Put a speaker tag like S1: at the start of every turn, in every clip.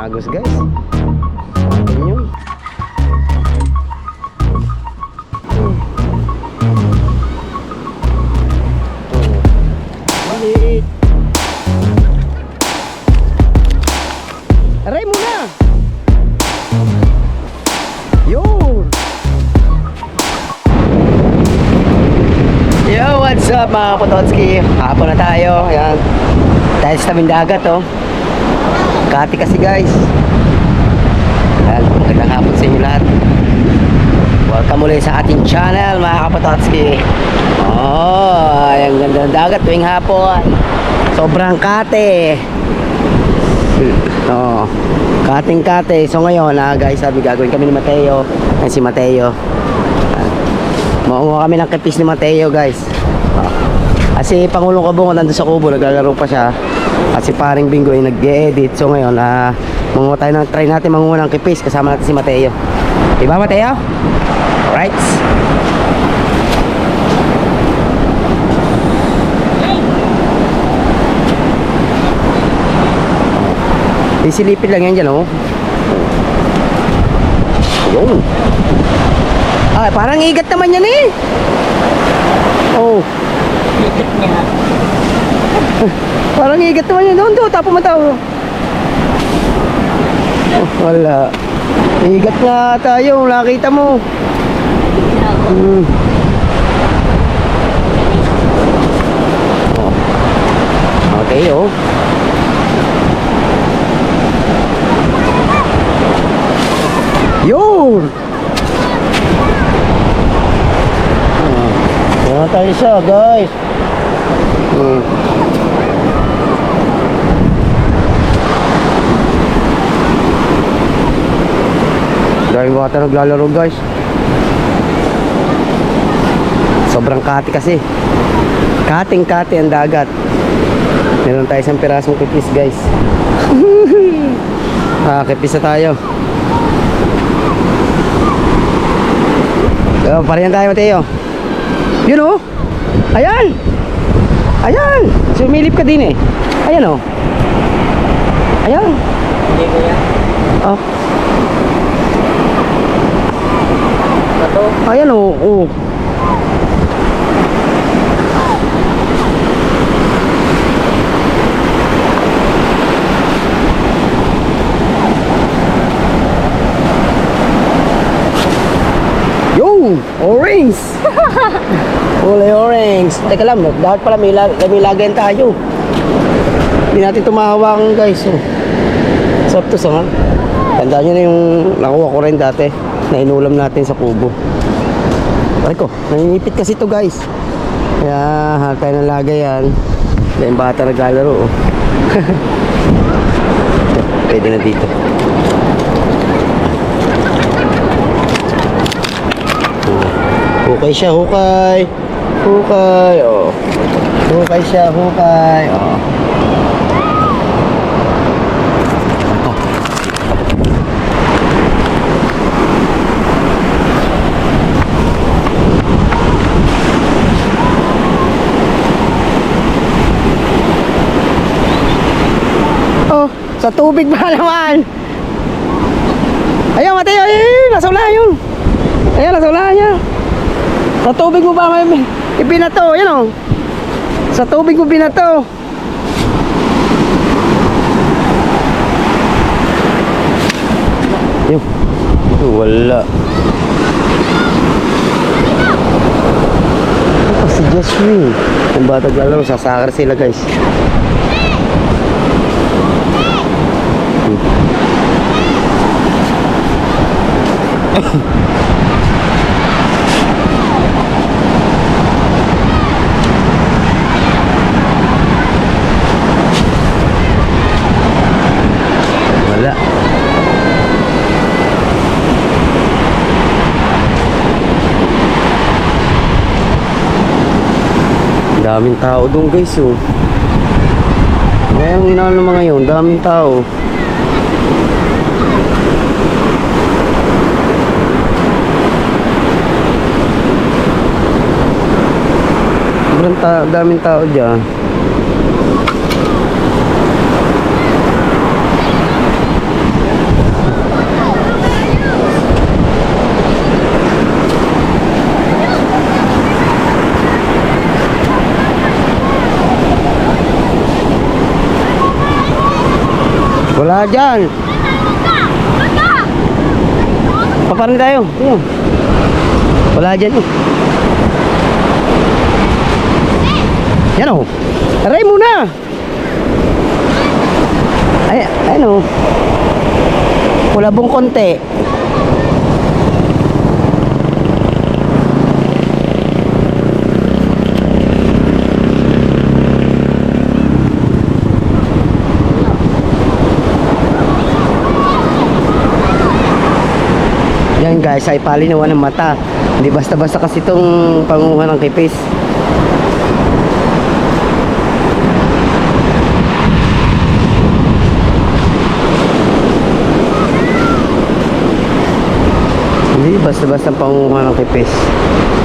S1: Agos guys. Ayan yun. Maliit. Aray muna. Yun. Yo, what's up mga Pototski? Hapon na tayo. Ayan. Dahil sa tabing dagat oh. Kati kasi guys. Ayan, magandang hapon sa inyo lahat. Welcome ulit sa ating channel mga Kapototski. Oh, ang ganda ng dagat tuwing hapon. Sobrang kate. Oh, kating-kate. So ngayon guys, sabi gagawin kami ni Mateo. Ayan si Mateo. Maungo kami ng kipis ni Mateo guys. Kasi Pangulong Kabungo nandun sa kubo, naglalaro pa siya. At si paring Bingo ay nag-edit. So ngayon, mangungo tayo ng, try natin mangungo ng kipis. Kasama natin si Mateo. Diba Mateo? Alright. Isilipin lang yan dyan oh. Ayun. Ah, parang igat naman yan eh. Oh.
S2: Igat niya.
S1: Parang igat naman yan doon. Tapo mo tao. Oh, wala. Igat nga tayo. Nakita mo. Oh. Okay oh. Yun. Tayo siya guys. Dahil bata naglalaro guys. Sobrang kati kasi. Kating-kati ang dagat. Meron tayo isang pirasong kipis guys. Kipis na tayo. Parihan tayo Mateo. Yun oh. Ayan. Ayan. Sumilip ka din eh. Ayan oh. Ayan.
S2: Hindi ko yan.
S1: Oh.
S2: Bato.
S1: Ayan oh. Oh. Yo! Orange! Kulay orange. Teka lang, dapat pala may lagayan tayo. Hindi natin tumahawakan guys. Oh. Sarap to sa nga. Tandaan nyo na yung nakuha ko rin dati na inulam natin sa kubo. Pare ko, naninipit kasi to guys. Kaya hanap tayo ng lagayan. Dahil bata naglalaro. Oh. Pwede na dito. Hukay siya, hukay. Hukay, oh. Hukay siya, hukay, oh. Oh, sa tubig ba naman? Ayan, Mateo, ayun, nasa ulahan yun. Ayan, nasa ulahan niya. Sa tubig mo ba may ibinato? Yan o. Sa tubig mo binato. Yun. Wala. Ito si Jasmine. Ang bata lalaro, sasakar sila guys. Wala. Daming tao doon guys oh. Kaya ang inaano mga yun, daming tao. Daming tao dyan. Wala dyan. Paparin tayo. Ayun. Wala dyan eh. Yan o. Aray muna. Ay, ano. Wala bong konti. Yan guys, ay palinawan ng mata. Hindi basta-basta kasi itong panguha ng kipis. Hindi basta-basta panguha ng kipis.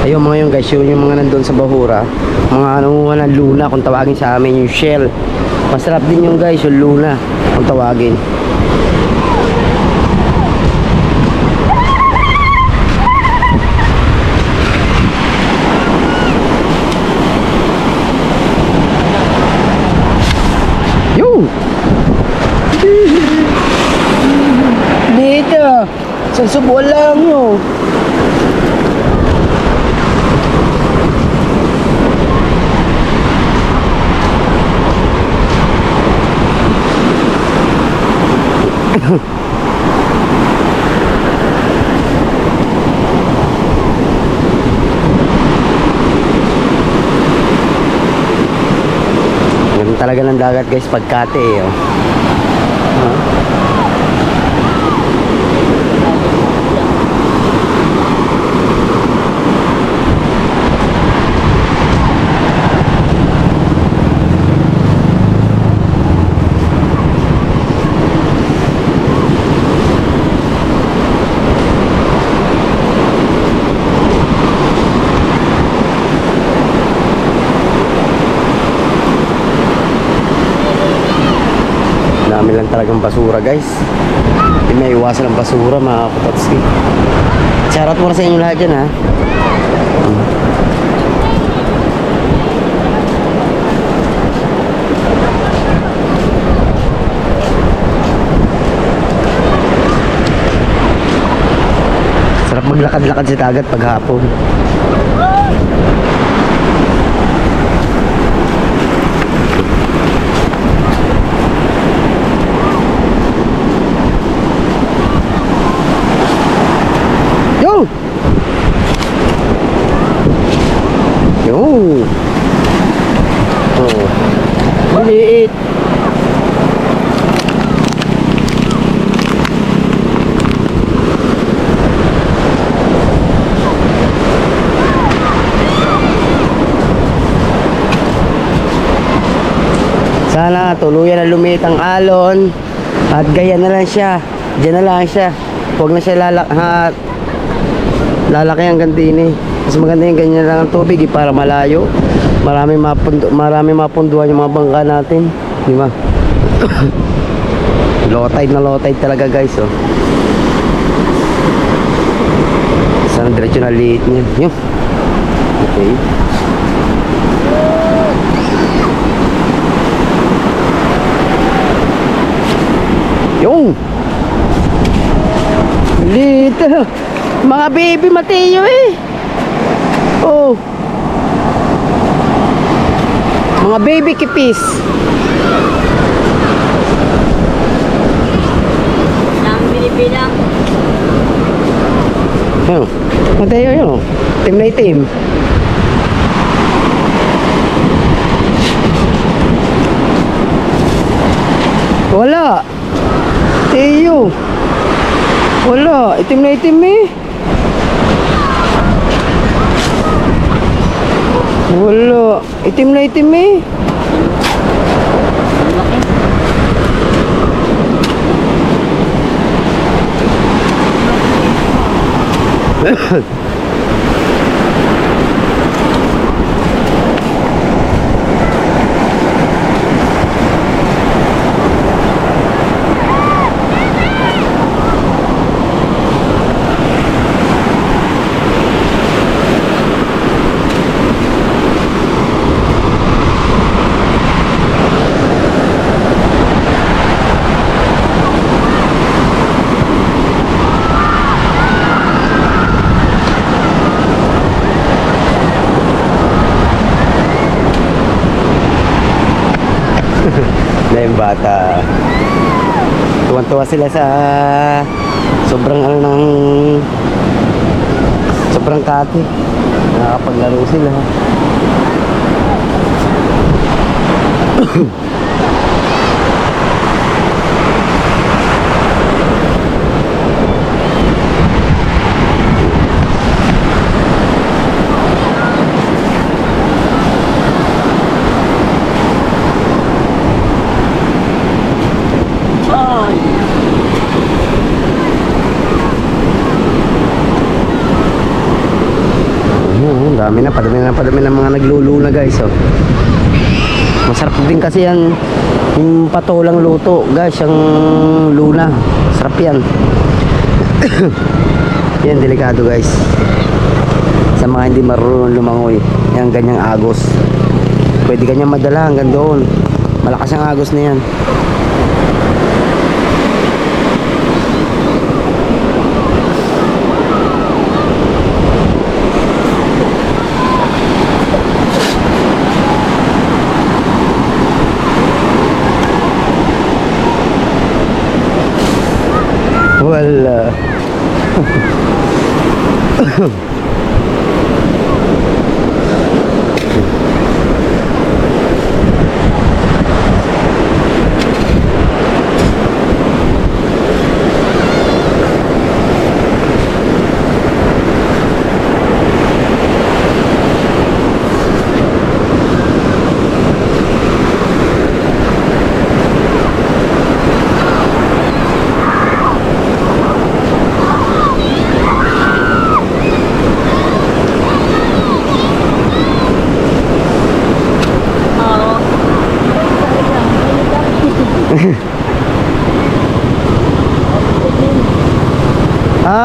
S1: Ayun mga yun guys, yun yung mga nandun sa bahura. Mga nanguha ng luna kung tawagin sa amin, yung shell. Masarap din yung guys, yung luna kung tawagin. Dito, susubo lang yun. Ganun talaga ng dagat guys, pagkate eh. Oh. Dami lang talagang basura guys. Hindi may iwasan ang basura mga kapatski. Shoutout muna sa inyo lahat dyan ha. Sarap maglakad-lakad sa dagat pag hapon. Yo! Oh. Maliit. Sana tuluyan na lumiit ang alon at gaya na lang siya. Diyan na lang siya. Huwag na siya lalaki hanggang din eh. Mas maganda yung ganyan lang ang tubig eh, para malayo. Marami mapunduhan yung mga bangka natin. Di ba? Low tide na low tide talaga guys oh. Sana diretso na liit niya. Yun. Okay. Yung liit. Mga baby Mateo eh. Oh. Mga baby kipis.
S2: Nang binibilang.
S1: Ayun. Mateo yun. Team na itim. Wala. Teo. Wala. Itim na itim eh. Wala. Itim na itim eh. bata. Tuwan-tuwa sila sa sobrang ano ng sobrang kati. Nakakapaglaro sila. Dami na, padami ng mga nagluluna guys, oh. Masarap din kasi yan, yung patolang luto guys, yung luna. Sarap yan. Yan, delikado guys. Sa mga hindi marunong lumangoy, yan ganyang agos. Pwede kanyang madala hanggang doon. Malakas ang agos na yan. Wala.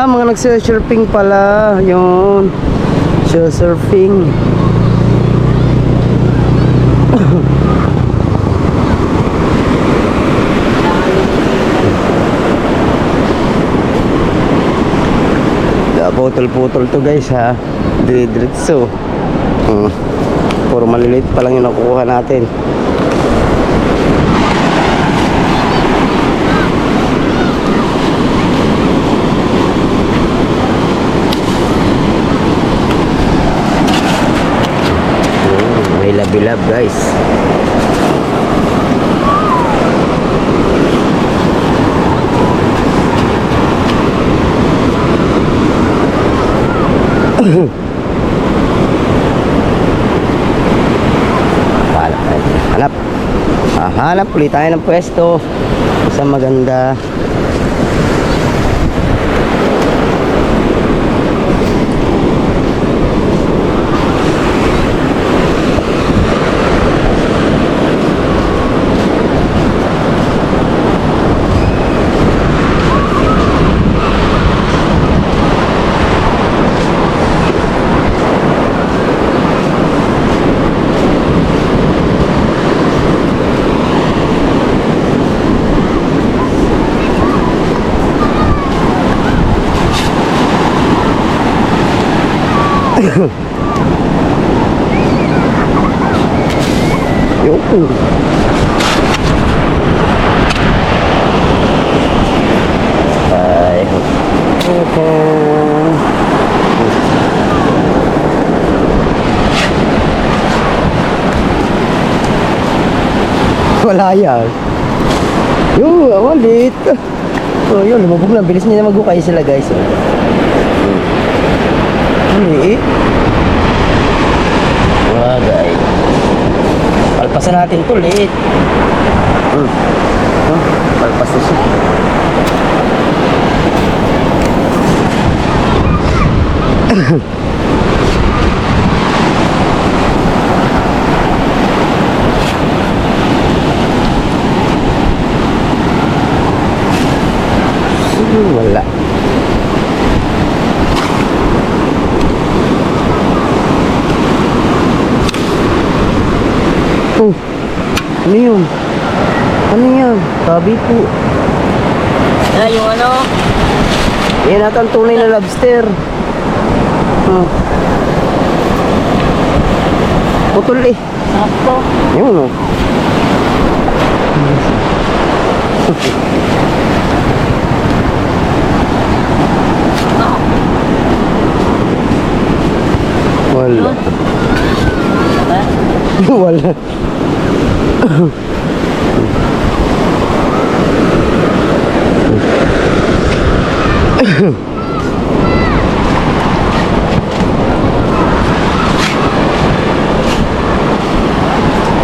S1: Mga nagse-surfing pala. Yun. Surfing. Putol-putol to guys ha. Diretso. Puro maliliit pa lang yung nakukuha natin. May labilab guys. Hanap ulit tayo ng pwesto. Isang maganda. Yun. Ay. Wala yan. Yun, walit. So yun, lumabog na. Bilis nila magukay sila guys. Hindi. Wagay. Palpasan natin to ulit. Palpas na siya. Wala. Ano yun? Ano yan? Tabi po.
S2: Yan yung ano.
S1: Yan ata ang tunay na lobster. Putol eh.
S2: Sarap to.
S1: Yun o. Wala. Wala.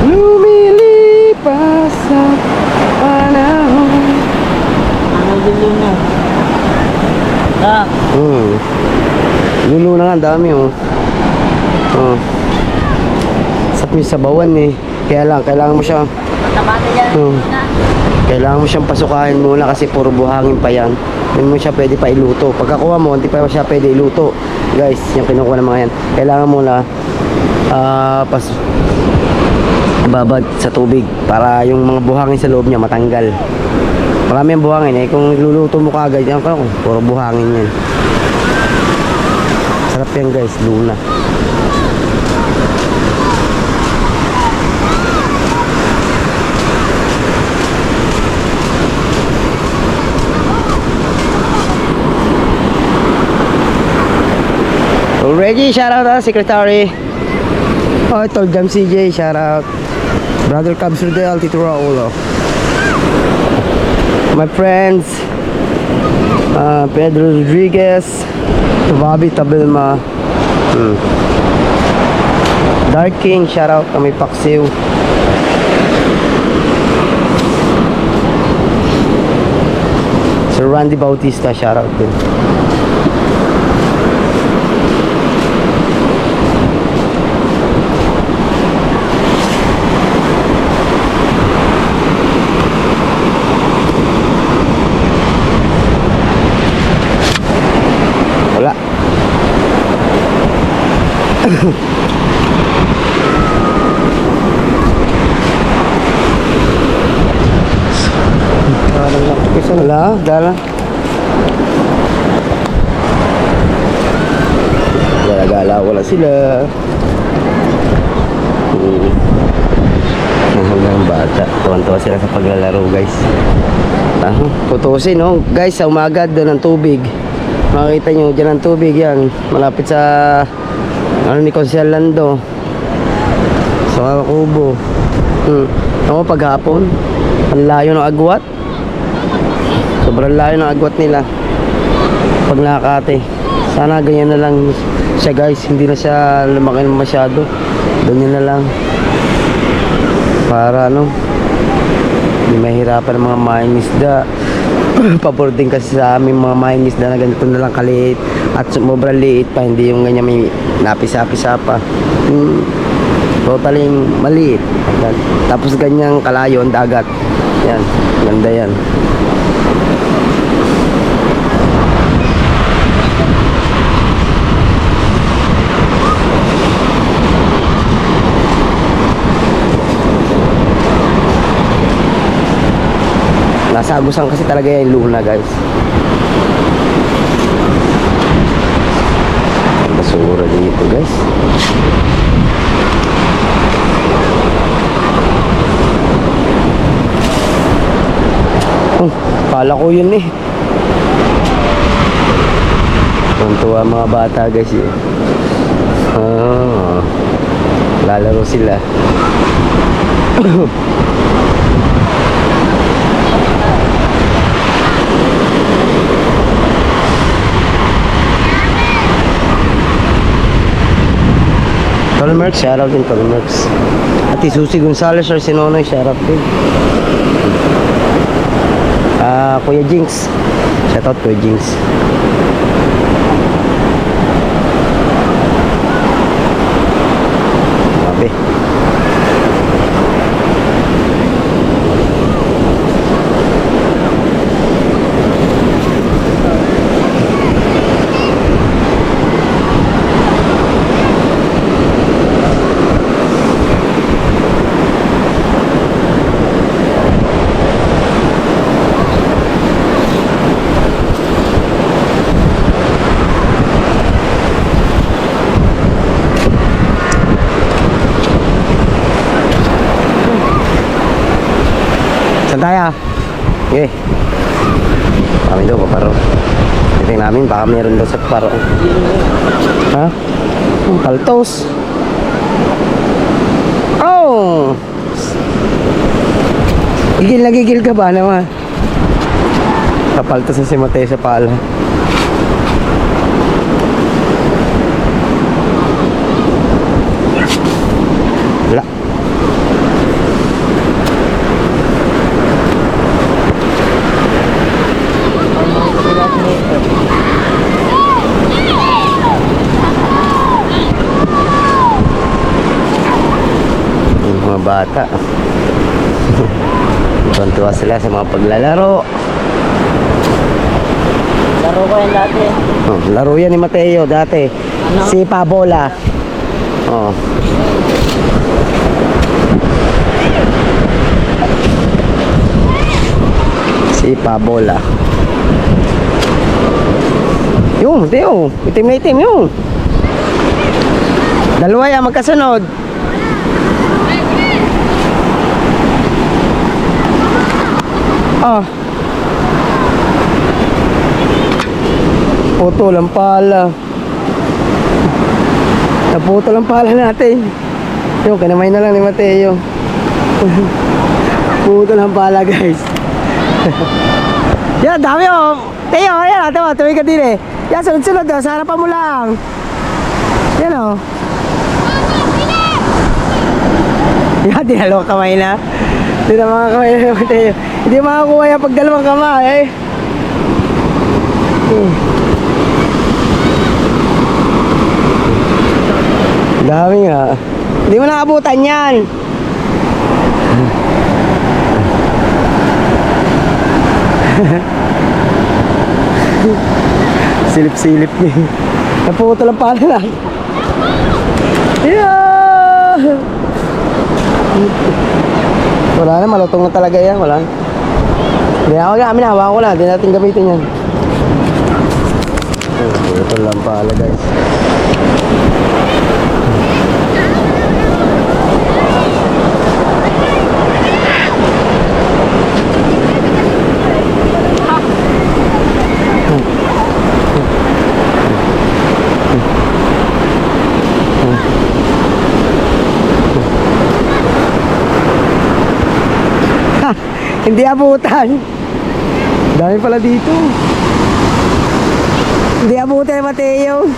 S1: Lumilipas ang panahon.
S2: Ano dulo na? Ah,
S1: Lulo na nga, ang dami oh. Oh. Sarap yung sabawan eh. Kaya lang, kailangan mo siya
S2: tama na yan. Na.
S1: kailangan mo siyang pasukahin muna kasi puro buhangin pa yan. Hindi mo siya pwede pa iluto. Pagkakuha mo, hindi pa siya pwede iluto. Guys, yung kinukuha ng mga yan. Kailangan mo na ibabad sa tubig para yung mga buhangin sa loob niya matanggal. Marami ang buhangin eh. Kung iluluto mo kagad, yan ka, puro buhangin yan. Sarap yan guys, luna. Reggie, shout out secretary. Oh, ito, Jam CJ, shout out. Brother Cubs Rodel, Tito Raulo. My friends, Pedro Rodriguez, Bobby Tabilma, Dark King, shout out kami Paksiw. Sir Randy Bautista, shout out din. Wala. Wala, dala. Gala-gala, wala sila. Hanggang bata. Tuwan-tuwa sila sa paglalaro, guys. Putusin, no? Guys, sa umaga doon ang tubig. Makikita nyo, dyan ang tubig yan. Malapit sa ni Consel Lando. Sa Kubo. Ako paghapon, ang layo ng agwat. Sobrang layo ng agwat nila. Pag nakakate. Sana ganyan na lang siya guys. Hindi na siya lumaki masyado. Ganyan na lang. Para hindi mahirapan ng mga maing isda. Pabor din kasi sa aming mga maing isda na ganito na lang kaliit. At sobrang liit pa. Hindi yung ganyan may napisa-pisa pa. Totally maliit. Tapos ganyang kalayo ang dagat. Yan. Ganda yan. Nasa Agusan kasi talaga yung luna guys. Basura dito guys. Kala ko yun eh. Tuntua mga bata guys eh. Lalaro sila. Tolmerks, shoutout din Tolmerks. At Susi Gonzales or si Nonoy, shoutout din. Kuya Jinx, shoutout Kuya Jinx. Grabe. Saan tayo? Okay. Dami daw paparo. Titingnan namin, baka meron daw sa paparo. Ha? Kaltos. Oh! Gigil na gigil ka ba naman? Kapaltos na si Mateo sa pala. Wala. Yung mga bata. Tuwan-tuwa sila sa mga paglalaro.
S2: Laro ko yan dati.
S1: Oh, laro yan ni Mateo dati.
S2: Ano?
S1: Sipa bola. Oh. Sipa bola. Yung, Mateo. Itim na itim yung. Dalawa yan magkasunod. Ah. Putol ang pala. Naputol ang pala natin. Yung, kanamay na lang ni Mateo. Putol ang pala, guys. Yan, dami oh. Teo, ayan, ate mo, tuwing ka din eh. Yan, sunod-sunod oh, sa harapan mo lang. Yan oh. Yan, dinalo kamay na. Hindi na mga kamay na ni Mateo. Hindi makakuha yan pag dalawang kamay eh. Dami nga. Hindi mo naabutan yan. Silip-silip niya. Naputol ang pala na. Yeah! Wala na, malutong na talaga yan. Wala. Hindi ako gamit, hawakan ko na. Hindi natin gamitin yan. Ito lang pala, guys. Hindi abutan. Dami pala dito. Hindi abutan, Mateo.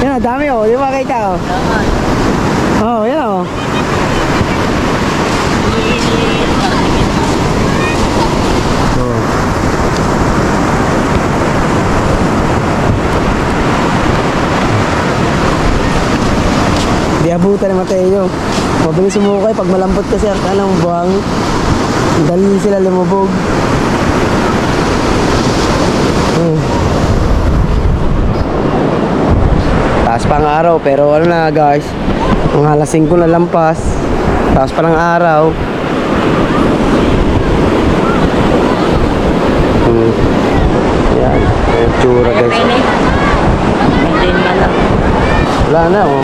S1: Yan, dami oh. Di ba makita oh? Oh, yan oh. Hindi abutan ni Mateo. Mabilis sumukay pag malambot kasi ang kanang buwang. Dali sila lumubog. Taas pa ang araw pero ano na guys, mga alas 5 na lampas. Taas pa ng araw. Yan, yung tsura guys.
S2: Maintain ka lang.
S1: Wala na oh.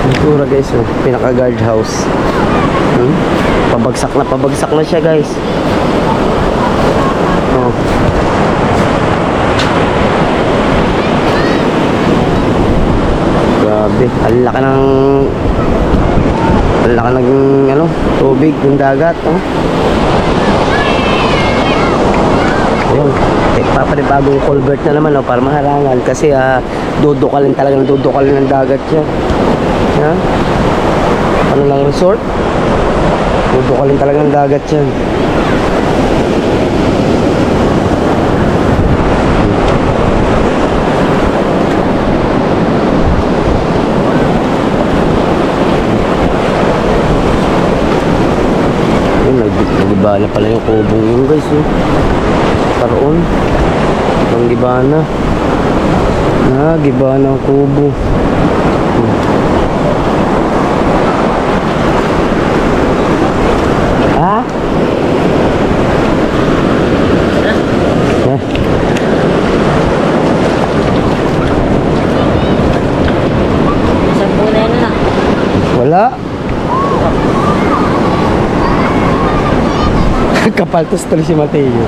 S1: Yung tsura guys oh, pinaka guard house. Pabagsak na siya guys. Oh. Grabe, ang laki ng ano, tubig ng dagat oh. Ayun, papanibagong culvert na naman oh, para maharangan kasi dudukalin ng dagat siya. Ha? Ano lang resort? Dudukalin talaga ng dagat yan. Nagiba na pala yung kubong yun guys oh. Karoon ang gibana. Gibana ang kubo. Ha?
S2: Isang punay na.
S1: Wala. Kapaltos tuloy si Mateo.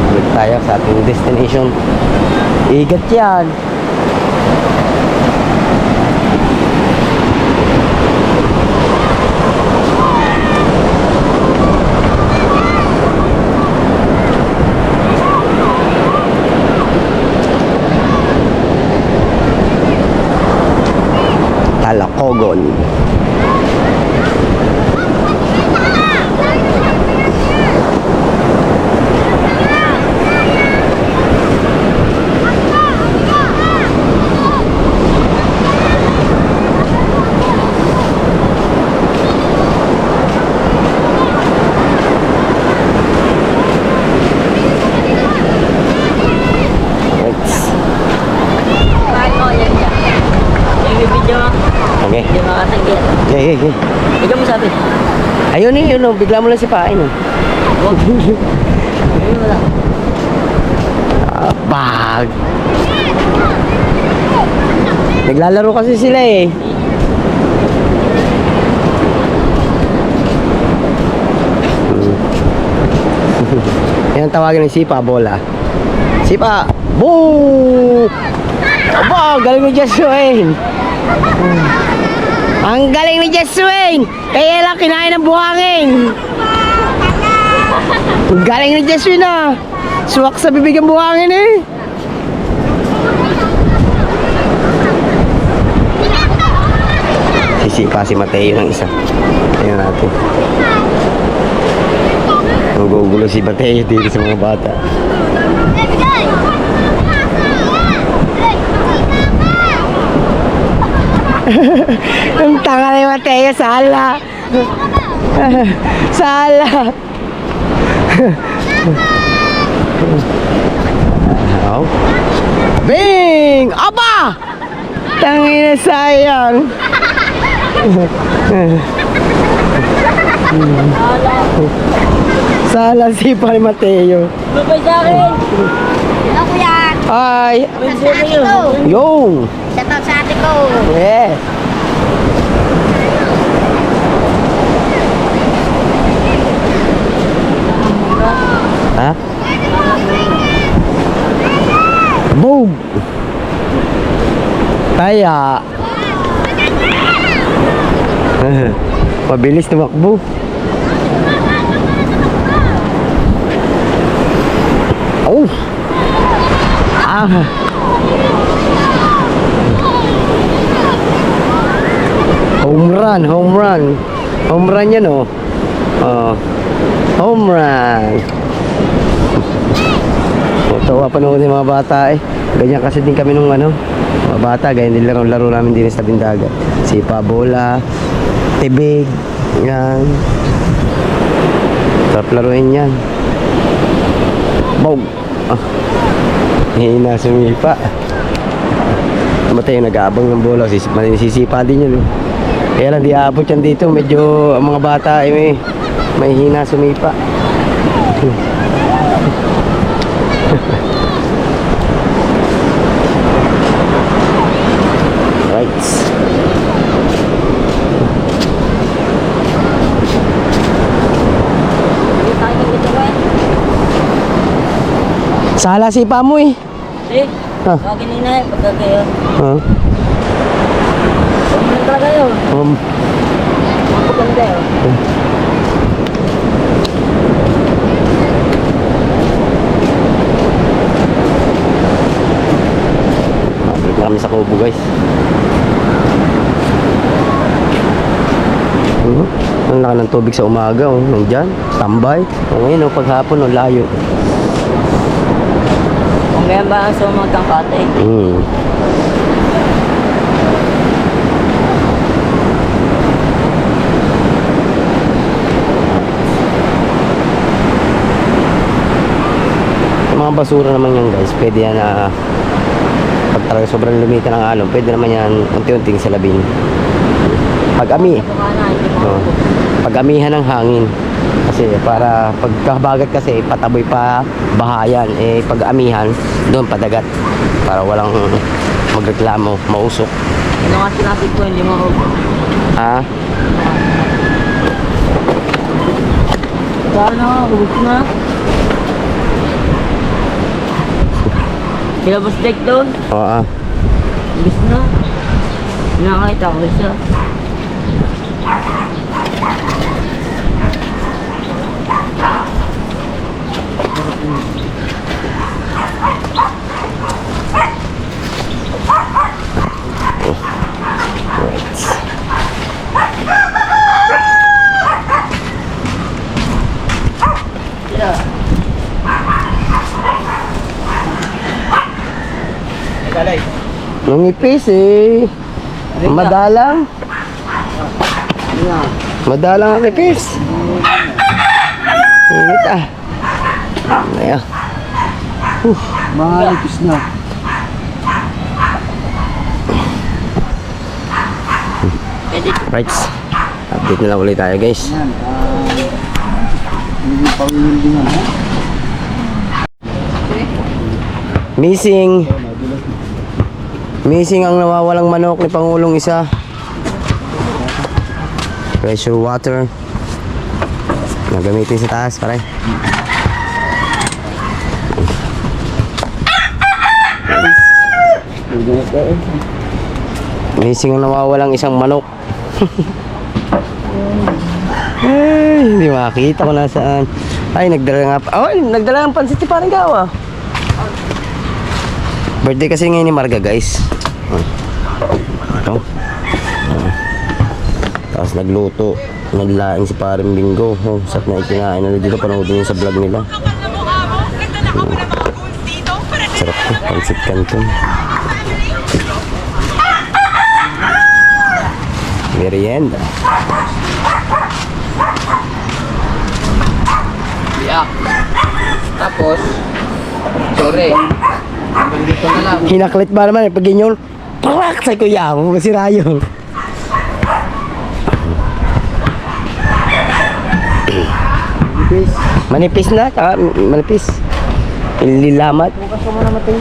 S1: Balik tayo sa ating destination. Igat yan. Talacogon. Okay.
S2: Hindi makatanggi.
S1: Okay.
S2: Ikaw mo sabi.
S1: Ayun eh, yun, bigla mo lang sipain.
S2: Huwag. Ayun mo lang.
S1: Bag. Naglalaro kasi sila eh. Yan ang tawagin ng sipa, bola. Sipa! Boo! Aba, galing ni Jeswayne. Ang galing ni Jeswayne. Kaya lang kinain ng buhangin. Ang galing ni Jeswayne ah. Suwak sa bibig ang buhangin eh. Sisipa si Mateo ng isa. Tingnan natin. Nagugulo si Mateo dito sa mga bata. Ang tanga ni Mateo, sala. Sala. Oh. Bing! Aba! Tangina, sayang. Sala si pa ni Mateo.
S2: Lupay sa akin.
S3: Hello, kuya.
S1: Ay,
S3: Sa ate ko.
S1: yung.
S3: Shout out sa ate ko.
S1: Yeah. Ha? Boom! Kaya. Mabilis tumakbo. Oh! Ah! Home run, home run. Home run yan oh. Home run. Tawa pa noon yung mga bata eh. Ganyan kasi din kami nung ano, mga bata, ganyan din laro namin din sa tabing-dagat. Sipa, bola, tibig, yan. Sarap laruin yan. Boom! Ah. Hina sumipa. Matay yung nag-aabang ng bola, sisipa din yun. Kaya lang di aabot yan dito, medyo ang mga bata ay may hina sumipa. Right. Sala sipa mo eh.
S2: Eh,
S1: Ah.
S2: kagin nina eh, pagka kayo.
S1: Huh?
S2: Ano talaga yun? Maganda yun.
S1: Balik na kami sa Kubo guys. Ang laki ng tubig sa umaga oh. Nandyan, tambay. Ngayon oh, paghapon oh, layo.
S2: Kung ganyan ba ang sumag kang kate?
S1: Mga basura naman yan guys, pwede yan na pag talaga sobrang lumitan ng alon, pwede naman yan unti-unting salabin. Pag-ami, pag-amihan ng hangin. Kasi para pagkabagat kasi pataboy pa bahayan, eh pag-amihan doon padagat para walang magreklamo, mausok.
S2: Ano nga sinasig ko, hindi mo ako.
S1: Ha?
S2: Sana, ubus na. Sila boss Dek doon.
S1: Oo.
S2: Ubus na. Nakakita ko siya.
S1: Nangipis eh. Madalang. Madalang ang ipis. Init ah. Ayan.
S4: Mga ipis na.
S1: Right. Update na lang ulit tayo guys.
S4: Yan. Hindi pa windingan.
S1: Missing ang nawawalang manok ni Pangulong isa. Pressure water. Nagamitin sa taas, pare. Missing ang nawawalang isang manok. Ay, hindi makita ko nasaan. Ay, nagdala nga pa. Oh, nagdala ng pansit si parang gawa. Birthday kasi ngayon ni Marga, guys. Ito. Tapos nagluto. Naglaing si parang Bingo. Oh, sat na ikinain na dito. Panoodin yun sa vlog nila. Sarap to. Pansit canton. Merienda.
S4: Yeah. Tapos, sorry. Hanggang dito na lang.
S1: Hinaklit ba naman eh. Pag ganyan, parak sa kuya mo. Masira yun.
S4: Ipis.
S1: Manipis na. Tsaka manipis. Ililamat.
S4: Bukas ka muna matay.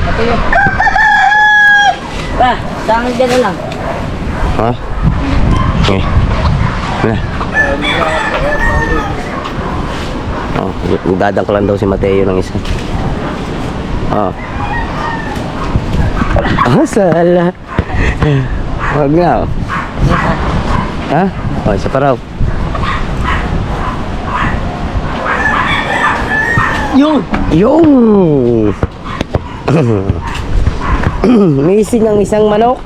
S4: Matay.
S2: Pa, saan dyan na lang?
S1: Ha? Okay. Wala. Oh, dadang ko lang daw si Mateo ng isa. Oh. Ah, sala. Wag na. Oh. Ha? Oh, isa pa raw.
S4: Yun!
S1: Yung! Missing ang isang manok.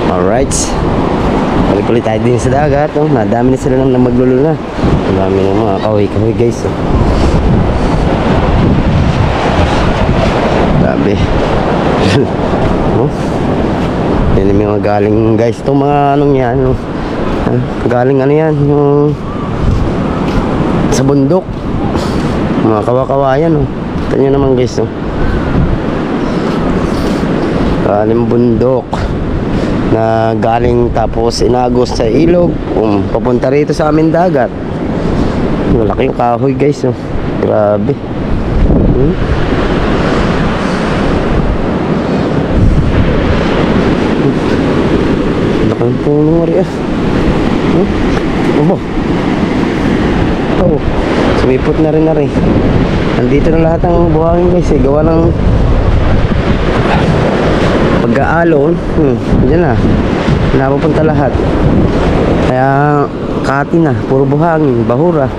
S1: Alright. Balik ulit tayo din sa dagat. Oh. Nadami na sila nang maglulo na. Madami ng mga kahoy-kahoy guys. Oh. Grabe. Oh. Yan yung mga galing guys. Itong mga anong yan. Oh. Galing ano yan. Yung sa bundok. Mga kawa-kawayan. Oh. Ito nyo naman guys. Oh. Galing bundok. Na galing tapos inagos sa ilog. Papunta rito sa amin dagat. Malaking kahoy guys. Oh. Grabe. Laking puno rin ah. Obo. Oh. Sumipot na rin na rin. Nandito na lahat ng buhangin guys eh. Gawa ng pag-aalon. Diyan na. Napupunta lahat. Kaya kati na. Puro buhangin. Bahura.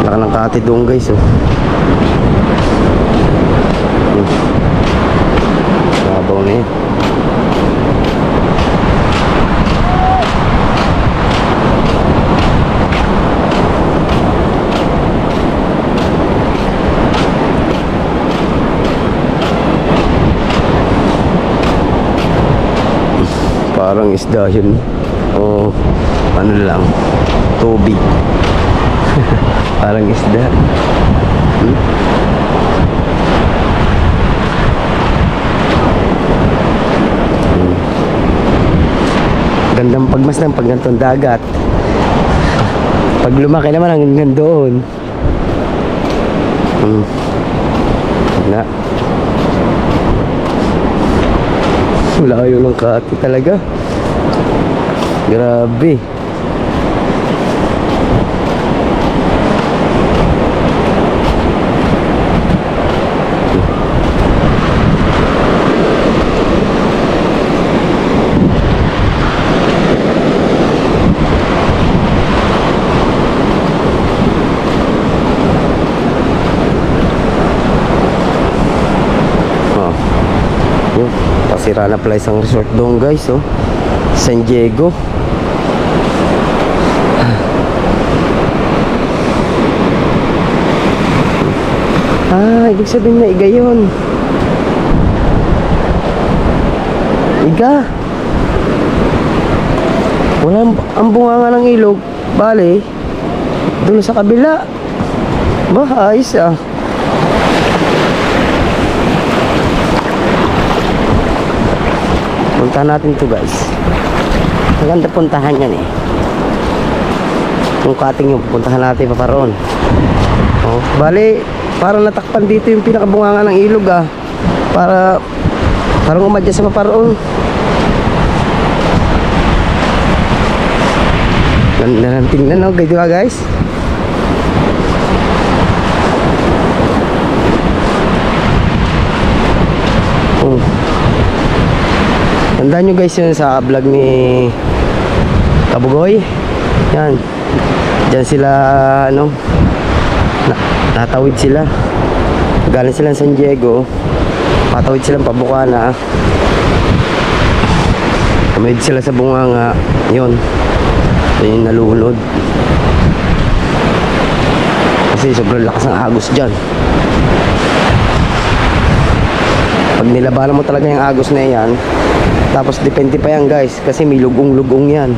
S1: Laka ng kati doon guys oh. Sabaw na yun. Parang isda yun. O ano lang, tubig. Parang isda. Magandang pagmasdan pag ganitong dagat. Pag lumaki naman hanggang doon. Na. Layo ng Kati talaga. Grabe. Yun, pasira na pala isang resort doon guys, oh. San Diego. Ibig sabihin na iga yun. Iga. Wala ang bunganga ng ilog. Bale, doon sa kabila. Ayos ah. Puntahan natin to guys. Maganda puntahan yan eh. Yung cutting yung puntahan natin paparoon. Oh, bali, parang natakpan dito yung pinakabunganga ng ilog ah. Parang umadya sa paparoon. Ganda ng tingnan no, guys. Oh. Tandaan nyo guys yun sa vlog ni Kabugoy. Yan. Diyan sila natawid sila. Galing sila sa San Diego. Patawid silang Pabukana. Tumawid sila sa bunganga. Yun. Yun yung nalunod. Kasi sobrang lakas ng agos dyan. Pag nilabanan mo talaga yung agos na yan, tapos depende pa yan guys, kasi may lugong-lugong yan.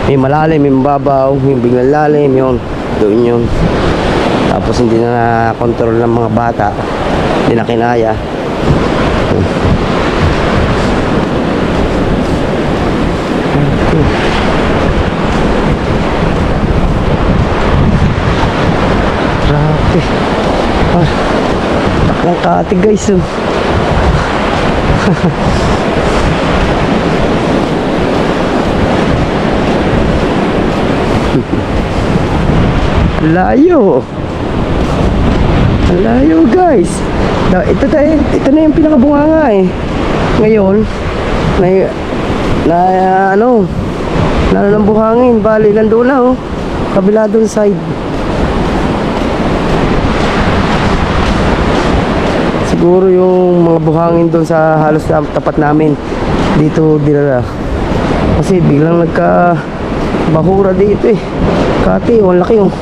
S1: May malalim, may mababaw, may biglang lalim, yun. Doon yun. Tapos hindi na control ng mga bata. Hindi na kinaya. Grabe. Taklang Kati guys, oh. Layo. Layo guys. Ito na yung pinakabunganga eh. Ngayon ng buhangin. Bali nandoon na oh. Kabila doon side. Siguro yung mga buhangin doon sa halos tapat namin dito dinala. Kasi biglang nagka bahura dito eh. Kati, ang laki oh.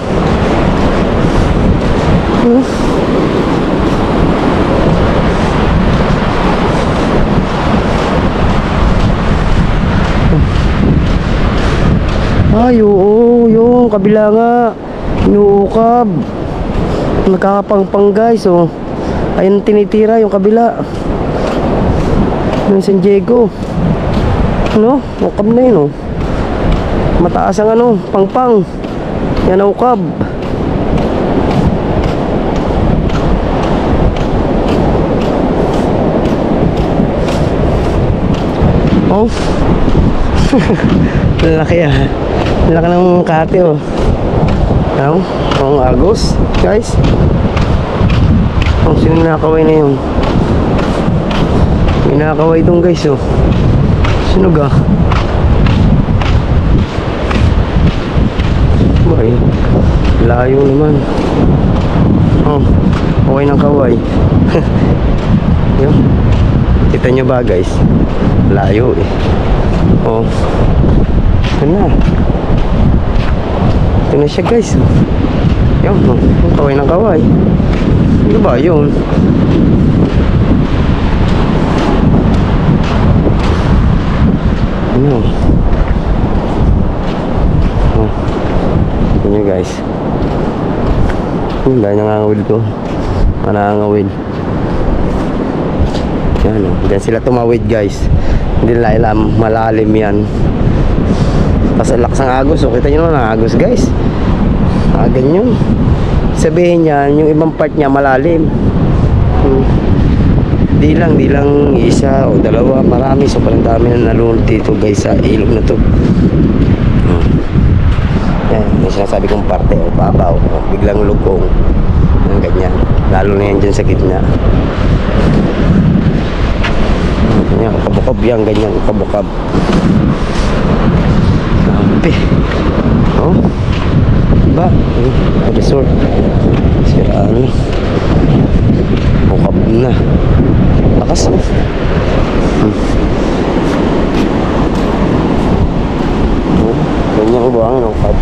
S1: Ay, oo, yung kabila nga. Inuukab. Nagkakapangpang guys oh. Ayun tinitira yung kabila ng San Diego. Ukab na yun oh. Mataas ang pangpang. Yan ang ukab. Oh. Laki ah. Laki ng Kati oh. Ang agos guys. Sino nakakaway na yun? May nakakaway doon guys oh. Sino ga? Ay, layo naman. Kaway ng kaway. Yun. Kita nyo ba guys? Layo eh. Oh. Ito na. Ito na siya guys. Yun. Kaway ng kaway. Ano ba yun? Ano? Ito nyo guys. Dahil nangangawid ko. Nangangawid. Yan o. Diyan sila tumawid guys. Hindi nila alam. Malalim yan. Kasi lakas ng agos. So, kita nyo naman ang agos guys. Ganyan. Sabihin niyan, yung ibang part niya malalim. Di lang isa o dalawa, marami. Sobrang dami na nalulod dito guys sa ilog na to. Yan, yung sinasabi kong parte o babaw o biglang lugong. Ganyan. Lalo na yan dyan sa gitna. Ganyan, kabukab yan, ganyan, kabukab. Sampi. Oh. Diba? Resort. Siraan. Bukab na. Lakas. Ganyan ko ba ang bukab?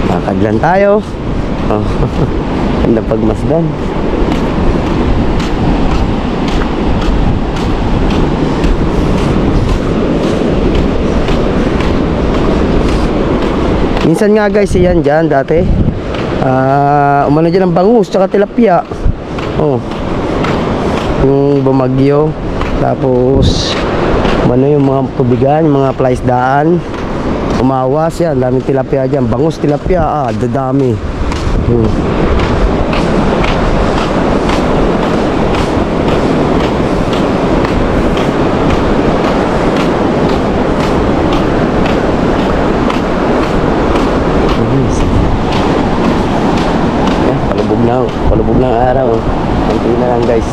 S1: Makakadlan tayo. Oh. Ganda pagmasdan. Minsan nga guys, yan dyan dati umano dyan ang bangus tsaka tilapia. Oh. Yung bumagyo. Tapos umano yung mga tubigan, yung mga plaisdaan. Umawas yan, daming tilapia dyan. Bangus tilapia, dadami. Palubog ng araw. Konti na lang guys.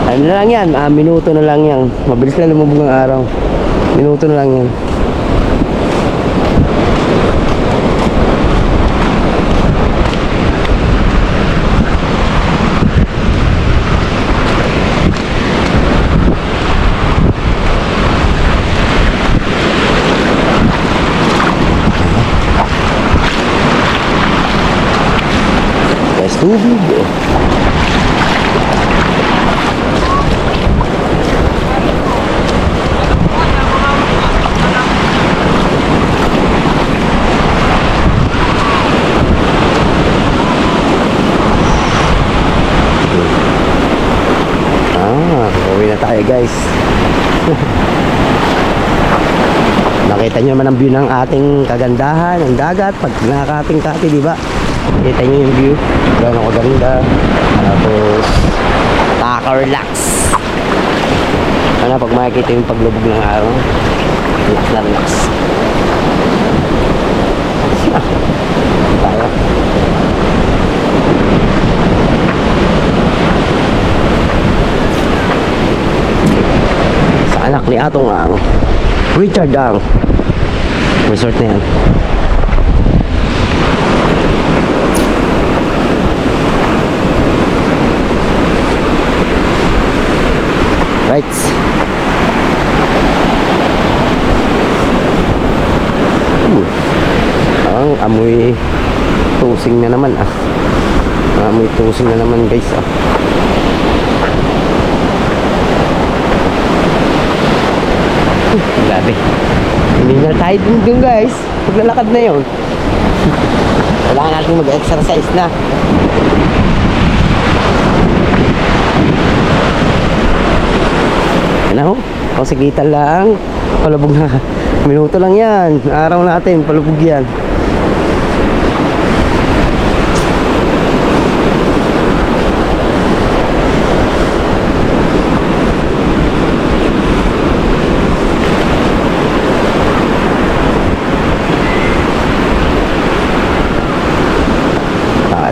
S1: Ano na lang yan, minuto na lang yan. Mabilis lang lumubog ng araw. Minuto na lang yan. Tubig. Uwi na tayo guys. Nakita nyo naman ang view ng ating kagandahan, ng dagat. Pag nakakating-kati, di ba? Kita nyo yung view. Gano'n ko ganda. Tapos nakaka-relax. Ano, pag makikita yung paglubog ng araw, relax na relax. Tayo. Sa anak ni Atong ang Richard ang resort na yan. Right. Ang amoy tusing na naman amoy tusing na naman guys grabe. Hindi na tayo dun guys. Paglalakad na yun. Kailangan natin mag-exercise na. Ano? Kung sigitan lang, palubog na. Minuto lang yan. Araw natin, palubog yan.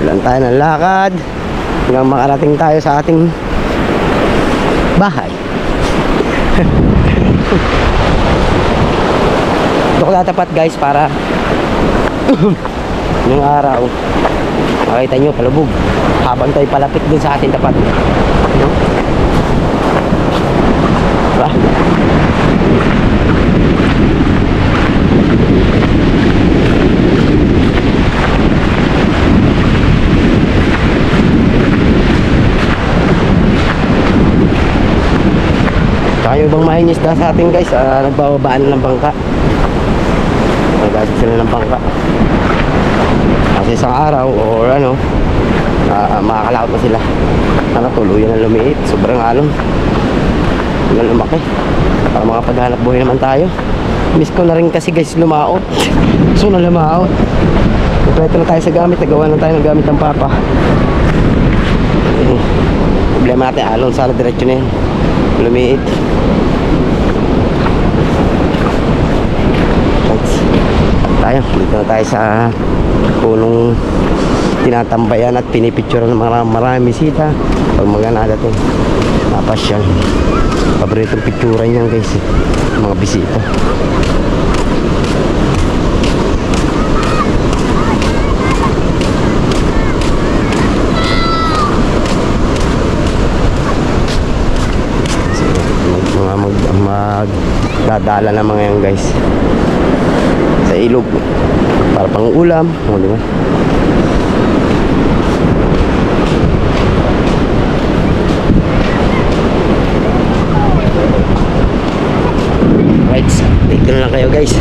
S1: Lakad tayo ng lakad hanggang makarating tayo sa ating bahay. Ito ko tatapat guys para yung araw makita nyo palubog habang tayo palapit dun sa ating tapat. Ano? Diba? Tsaka yung ibang mahinis na sa atin guys, nagbababaan ng bangka. Nagbasit sila ng bangka. Kasi isang araw or ano, makakalaot na sila. Ano, tuluyan na lumiit. Sobrang alon. Hanggang lumaki. Para mga paghanap buhay naman tayo. Miss ko na rin kasi guys lumaot. So na lumaot. Kompleto na tayo sa gamit. Nagawa na tayo ng gamit ng papa. Problema natin, alon sana diretso na yun. Lumiit. Tayo, dito na tayo sa punong tinatambayan at pinipicture ng marami bisita pag magana dating napasyal. Paboritong picturean yan guys, mga bisita. Magdadala na mga yan guys sa ilog para pang ulam, o diba? Right, dito na lang kayo guys.